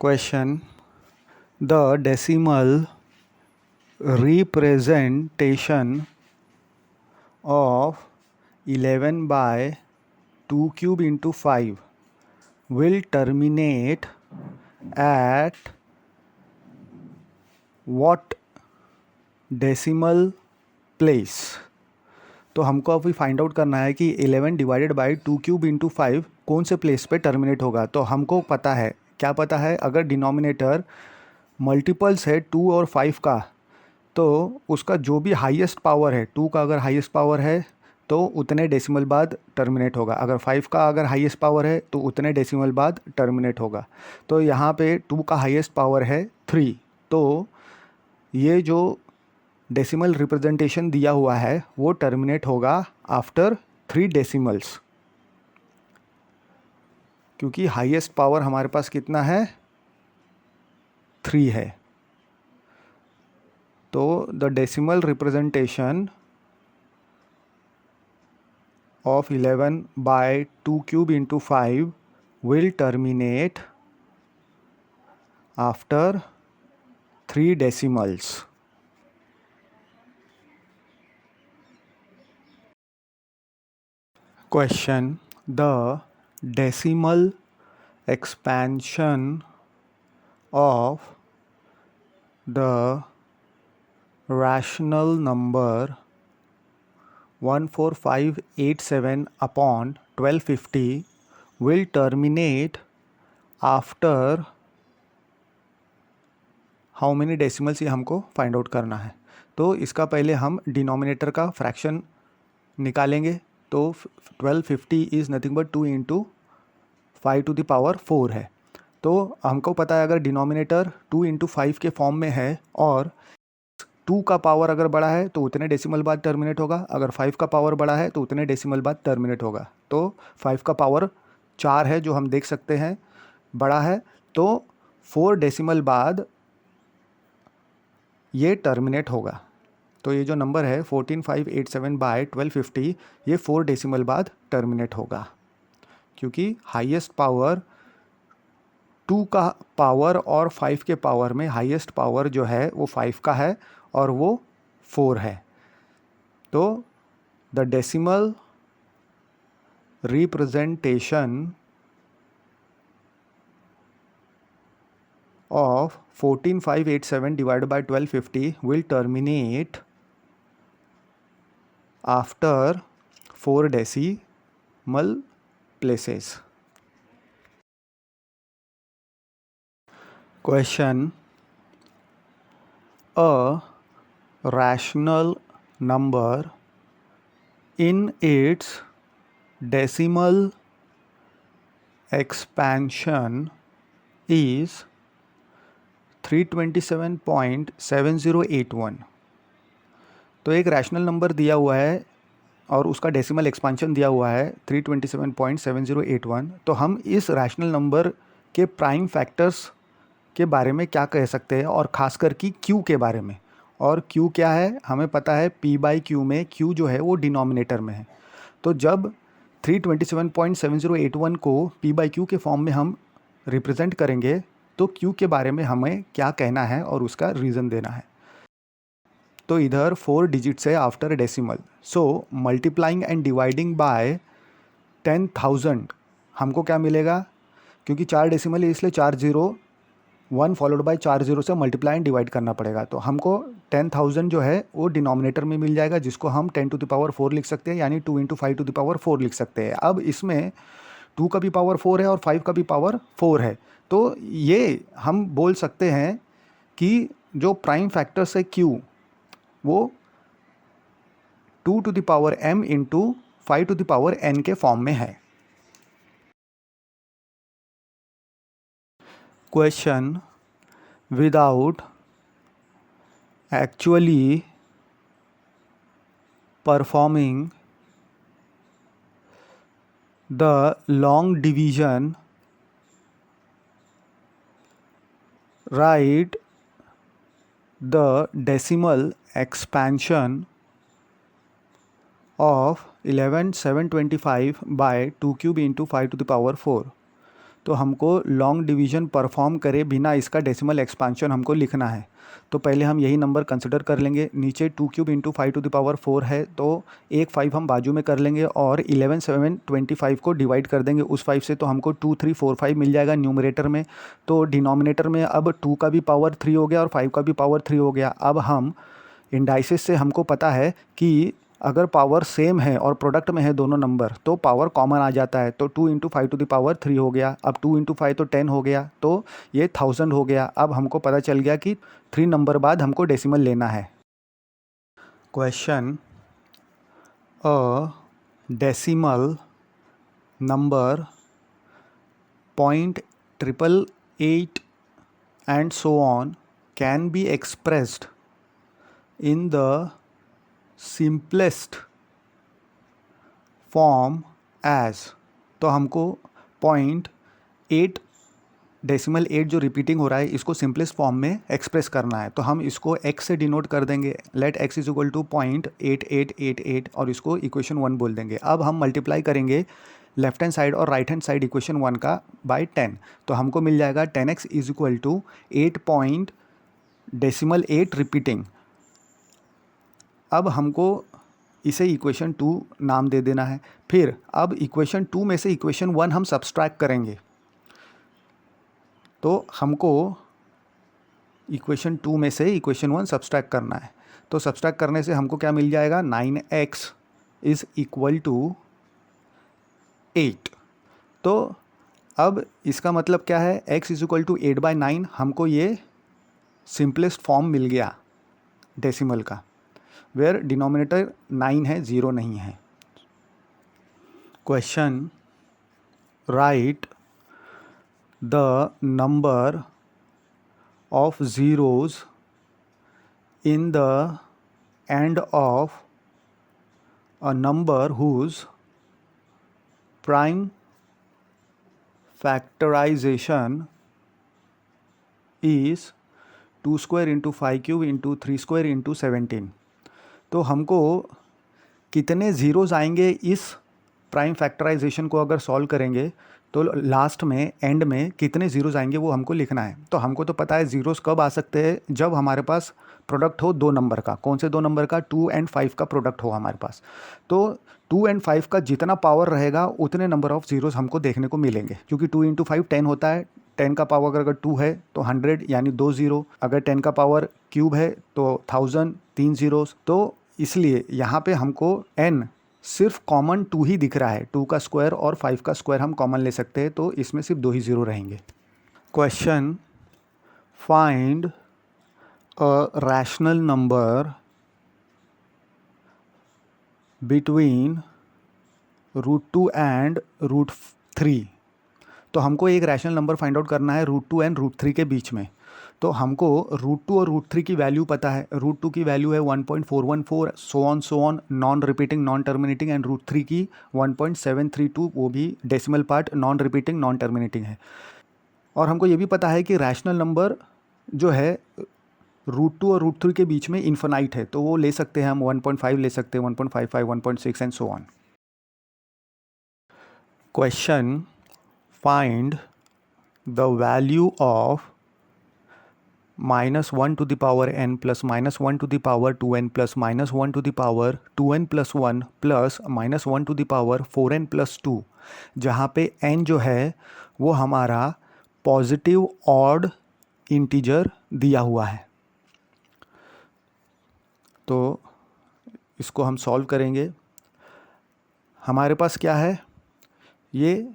Question: the decimal representation of 11 by 2 cube into 5 will terminate at what decimal place? तो हमको अभी find out करना है कि 11 डिवाइडेड बाई 2 क्यूब इंटू 5 कौन से प्लेस पे टर्मिनेट होगा। तो हमको पता है, क्या पता है, अगर डिनोमिनेटर मल्टीपल्स है 2 और 5 का, तो उसका जो भी हाईएस्ट पावर है, 2 का अगर हाईएस्ट पावर है तो उतने डेसिमल बाद टर्मिनेट होगा, अगर 5 का अगर हाईएस्ट पावर है तो उतने डेसिमल बाद टर्मिनेट होगा। तो यहाँ पे 2 का हाईएस्ट पावर है 3, तो ये जो डेसिमल रिप्रेजेंटेशन दिया हुआ है वो टर्मिनेट होगा आफ्टर 3 डेसिमल्स, क्योंकि हाईएस्ट पावर हमारे पास कितना है, 3 है। तो the decimal representation of 11 by 2 cube into 5 will terminate after 3 decimals. Question: the decimal expansion of the rational number 14587 upon 1250 will terminate after how many decimals, ये हमको find out करना है। तो इसका पहले हम डिनोमिनेटर का फ्रैक्शन निकालेंगे। तो 1250 is nothing but 2 into 5 to the power 4 है। तो हमको पता है अगर डिनोमिनेटर 2 इंटू 5 के फॉर्म में है और 2 का पावर अगर बड़ा है तो उतने डेसिमल बाद टर्मिनेट होगा, अगर 5 का पावर बड़ा है तो उतने डेसिमल बाद टर्मिनेट होगा। तो 5 का पावर 4 है जो हम देख सकते हैं बड़ा है, तो 4 डेसिमल बाद ये टर्मिनेट होगा। तो ये जो नंबर है 14587 बाय 1250, ये 4 डेसिमल बाद टर्मिनेट होगा, क्योंकि हाईएस्ट पावर 2 का पावर और 5 के पावर में हाईएस्ट पावर जो है वो 5 का है और वो 4 है। तो the decimal representation of 14587 divided by 1250 will terminate after 4 decimal places. Question: a rational number in its decimal expansion is 327.7081। तो एक रैशनल नंबर दिया हुआ है और उसका डेसिमल एक्सपांशन दिया हुआ है 327.7081। तो हम इस रैशनल नंबर के प्राइम फैक्टर्स के बारे में क्या कह सकते हैं, और ख़ासकर कि क्यू के बारे में। और क्यू क्या है, हमें पता है पी बाई क्यू में क्यू जो है वो डिनोमिनेटर में है। तो जब 327.7081 को पी बाई क्यू के फॉर्म में हम रिप्रेजेंट करेंगे तो क्यू के बारे में हमें क्या कहना है और उसका रीज़न देना है। तो इधर 4 डिजिट्स है after decimal, so multiplying and dividing by 10,000 हमको क्या मिलेगा, क्योंकि 4 डेसिमल है इसलिए 4 0 1 फॉलोड बाय 4 0 से मल्टीप्लाई एंड डिवाइड करना पड़ेगा। तो हमको 10,000 जो है वो डिनोमिनेटर में मिल जाएगा, जिसको हम 10 टू द पावर 4 लिख सकते हैं, यानी 2 इंटू 5 टू द पावर 4 लिख सकते हैं। अब इसमें 2 का भी पावर 4 है और 5 का भी पावर 4 है, तो ये हम बोल सकते हैं कि जो प्राइम फैक्टर्स है क्यू वो 2 to the power m into 5 to the power n के फॉर्म में है। Question: without actually performing the long division, write the decimal expansion of 11725 by 2 cube into 5 to the power 4। तो हमको लॉन्ग डिवीज़न परफॉर्म करे बिना इसका decimal expansion हमको लिखना है। तो पहले हम यही नंबर कंसिडर कर लेंगे। नीचे 2 क्यूब इंटू 5⁴ है, तो एक 5 हम बाजू में कर लेंगे और 11 7 25 को डिवाइड कर देंगे उस 5 से, तो हमको 2 3 4 5 मिल जाएगा न्यूमरेटर में। तो डिनोमिनेटर में अब 2 का भी पावर 3 हो गया और 5 का भी पावर 3 हो गया। अब हम इंडाइसिस से हमको पता है कि अगर पावर सेम है और प्रोडक्ट में है दोनों नंबर तो पावर कॉमन आ जाता है। तो 2 इंटू 5⁵ हो गया। अब 2 इंटू 5 तो 10 हो गया, तो ये 1000 हो गया। अब हमको पता चल गया कि 3 नंबर बाद हमको डेसिमल लेना है। Question, a decimal number 0.888 and so on can be expressed in the simplest form as, तो हमको 0.8 डेसिमल 8 जो रिपीटिंग हो रहा है इसको सिंपलेस्ट फॉर्म में एक्सप्रेस करना है। तो हम इसको x से डिनोट कर देंगे। Let x is equal to 0.8888 और इसको इक्वेशन 1 बोल देंगे। अब हम मल्टीप्लाई करेंगे लेफ्ट हैंड साइड और राइट हैंड साइड इक्वेशन 1 का बाय 10, तो हमको मिल जाएगा 10x is equal to 8 repeating. अब हमको इसे इक्वेशन 2 नाम दे देना है। फिर अब इक्वेशन 2 में से इक्वेशन 1 हम सब्सट्रैक्ट करेंगे। तो हमको इक्वेशन 2 में से इक्वेशन 1 सब्सट्रैक्ट करना है। तो सब्सट्रैक्ट करने से हमको क्या मिल जाएगा, 9x इज़ इक्वल टू 8। तो अब इसका मतलब क्या है, x इज इक्वल टू 8/9। हमको ये सिंपलेस्ट फॉर्म मिल गया डेसिमल का, वेयर डिनोमिनेटर 9 है, 0 नहीं है। Question, write the number of zeros in the end of a number whose prime factorization is 2 square into 5 cube into 3 square into 17। तो हमको कितने ज़ीरोज़ आएंगे इस प्राइम फैक्टराइजेशन को अगर सॉल्व करेंगे तो लास्ट में एंड में कितने ज़ीरोज़ आएंगे वो हमको लिखना है। तो हमको तो पता है ज़ीरोज़ कब आ सकते हैं, जब हमारे पास प्रोडक्ट हो 2 नंबर का। कौन से 2 नंबर का, 2 और 5 का प्रोडक्ट हो हमारे पास। तो 2 और 5 का जितना पावर रहेगा उतने नंबर ऑफ़ ज़ीरोज़ हमको देखने को मिलेंगे, क्योंकि 2 इंटू 5 10 होता है। 10 का पावर अगर 2 है तो 100 यानी 2 ज़ीरो। अगर 10 का पावर क्यूब है तो 1000 3 ज़ीरोज़। तो इसलिए यहाँ पे हमको n सिर्फ कॉमन 2 ही दिख रहा है। 2 का स्क्वायर और 5 का स्क्वायर हम कॉमन ले सकते हैं, तो इसमें सिर्फ 2 ही ज़ीरो रहेंगे। Question, find a rational number between √2 and √3। तो हमको एक रैशनल नंबर फाइंड आउट करना है √2 एंड √3 के बीच में। तो हमको √2 और √3 की वैल्यू पता है। √2 की वैल्यू है 1.414, so on non repeating non terminating, and √3 की 1.732, वो भी decimal part non repeating non terminating है। और हमको ये भी पता है कि रैशनल नंबर जो है √2 और √3 के बीच में इन्फिनाइट है, तो वो ले सकते हैं हम 1.5 ले सकते हैं, 1.55, 1.6 and so on. Question, find the value of -1 to the power n plus -1 to the power 2n plus -1 to the power 2n plus 1 plus -1 to the power 4n plus 2, जहाँ पे n जो है वो हमारा पॉजिटिव ऑड इंटीजर दिया हुआ है। तो इसको हम सॉल्व करेंगे। हमारे पास क्या है, ये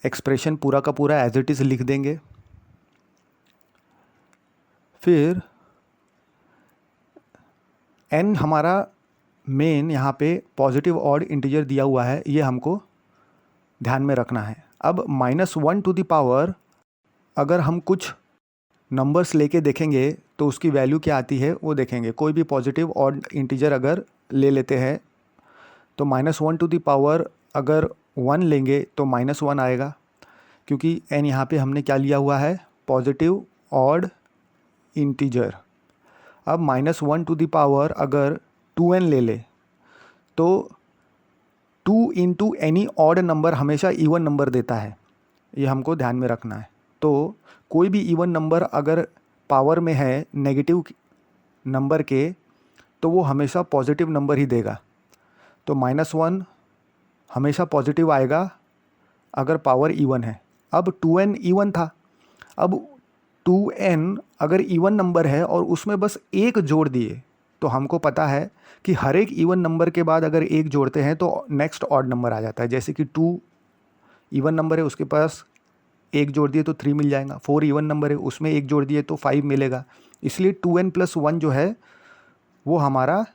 एक्सप्रेशन पूरा का पूरा एज इट इज़ लिख देंगे। फिर n हमारा मेन यहाँ पे पॉजिटिव ऑड इंटीजर दिया हुआ है, ये हमको ध्यान में रखना है। अब -1 टू द पावर अगर हम कुछ नंबर्स लेके देखेंगे तो उसकी वैल्यू क्या आती है वो देखेंगे। कोई भी पॉजिटिव ऑड इंटीजर अगर ले लेते हैं तो -1 टू द पावर अगर 1 लेंगे तो -1 आएगा, क्योंकि n यहाँ पे हमने क्या लिया हुआ है, पॉजिटिव ऑड इंटीजर। अब -1 टू द पावर अगर 2n ले ले तो 2 इंटू एनी ऑड नंबर हमेशा इवन नंबर देता है। ये हमको ध्यान में रखना है। तो कोई भी इवन नंबर अगर पावर में है नेगेटिव नंबर के तो वो हमेशा पॉजिटिव नंबर ही देगा। तो -1 हमेशा पॉजिटिव आएगा अगर पावर इवन है। अब 2n इवन था, अब 2n अगर इवन नंबर है और उसमें बस एक जोड़ दिए तो हमको पता है कि हर एक इवन नंबर के बाद अगर एक जोड़ते हैं तो नेक्स्ट ऑड नंबर आ जाता है। जैसे कि 2 इवन नंबर है, उसके पास एक जोड़ दिए तो 3 मिल जाएगा। 4 इवन नंबर है, उसमें एक जोड़ दिए तो 5 मिलेगा। इसलिए 2n + 1 जो है वो हमारा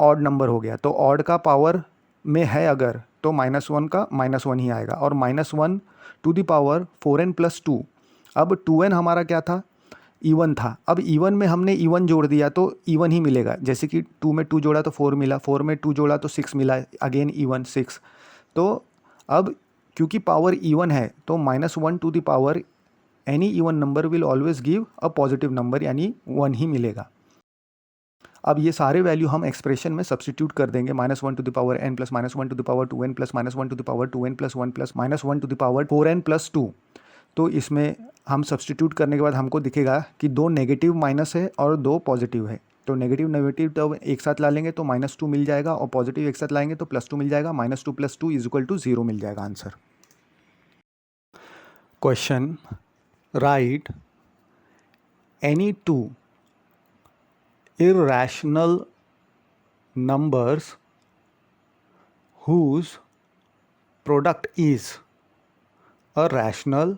ऑड नंबर हो गया। तो ऑड का पावर में है अगर तो -1 का -1 ही आएगा। और -1 टू द पावर 4n + 2। अब 2n हमारा क्या था, इवन था। अब इवन में हमने इवन जोड़ दिया तो इवन ही मिलेगा। जैसे कि 2 में 2 जोड़ा तो 4 मिला, 4 में 2 जोड़ा तो 6 मिला, अगेन इवन 6। तो अब क्योंकि पावर इवन है तो -1 to the power any even number will always give a positive number, यानी 1 ही मिलेगा। अब ये सारे वैल्यू हम एक्सप्रेशन में सब्सटीट्यूट कर देंगे। -1 to the power n + -1 to the power 2n + -1 to the power 2n + 1 + -1 to the power 4n + 2। तो इसमें हम सब्सटीट्यूट करने के बाद हमको दिखेगा कि 2 नेगेटिव माइनस है और 2 पॉजिटिव है। तो नेगेटिव नेगेटिव तो एक साथ ला लेंगे तो -2 मिल जाएगा, और पॉजिटिव एक साथ लाएंगे तो +2 मिल जाएगा। -2 + 2 = 0 मिल जाएगा answer. Question, right any 2 irrational numbers whose product is a rational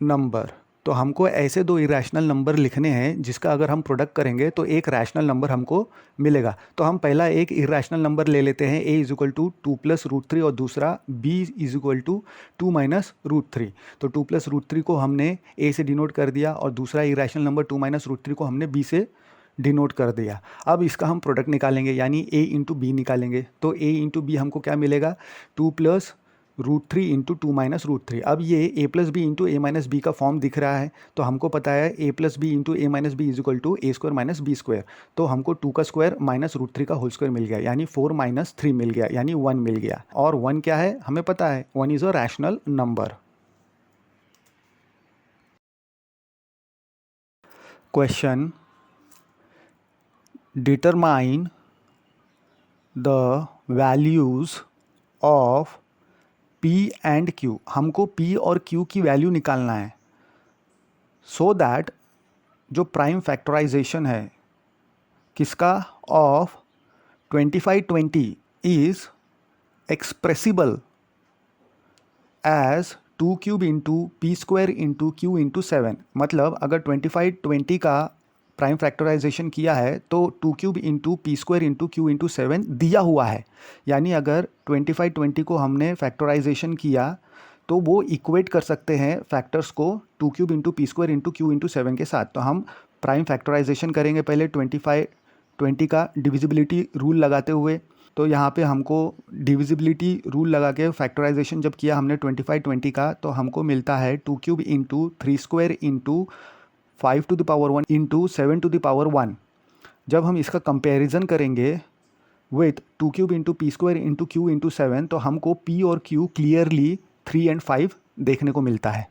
number। तो हमको ऐसे 2 इरेशनल नंबर लिखने हैं जिसका अगर हम प्रोडक्ट करेंगे तो एक रैशनल नंबर हमको मिलेगा। तो हम पहला एक इरेशनल नंबर ले लेते हैं, a = 2 + √3 और दूसरा b = 2 - √3। तो 2 + √3 को हमने a से डिनोट कर दिया और दूसरा इरेशनल नंबर 2 - √3 को हमने b से डिनोट कर दिया। अब इसका हम प्रोडक्ट निकालेंगे, यानी a × b निकालेंगे। तो a × b हमको क्या मिलेगा, 2 + √3 × 2 - √3। अब ये a + b × a - b का फॉर्म दिख रहा है, तो हमको पता है a + b × a - b = a² - b²। तो हमको 2 का स्क्वायर -√3 का होल स्क्वायर मिल गया, यानी 4 - 3 मिल गया, यानी 1 मिल गया। और 1 क्या है हमें पता है, 1 is a rational number. Question, determine the values of P and Q। हमको P और Q की वैल्यू निकालना है, सो दैट जो प्राइम फैक्टराइजेशन है किसका, of 2520 is expressible as 2³ × p² × q × 7। मतलब अगर 2520 का प्राइम फैक्टराइजेशन किया है तो 2³ × p² × q × 7 दिया हुआ है। यानी अगर 2520 को हमने फैक्टराइजेशन किया तो वो इक्वेट कर सकते हैं फैक्टर्स को 2³ × p² × q × 7 के साथ। तो हम प्राइम फैक्टराइजेशन करेंगे पहले 2520 का डिविजिबिलिटी रूल लगाते हुए। तो यहाँ पे हमको डिविजिबिलिटी रूल लगा के फैक्टराइजेशन जब किया हमने 2520 का, तो हमको मिलता है 2³ × 3² × 5 to the power 1 × 7 to the power 1। जब हम इसका कंपैरिजन करेंगे विथ 2³ × p² × q × 7 तो हमको p और q क्लियरली 3 और 5 देखने को मिलता है।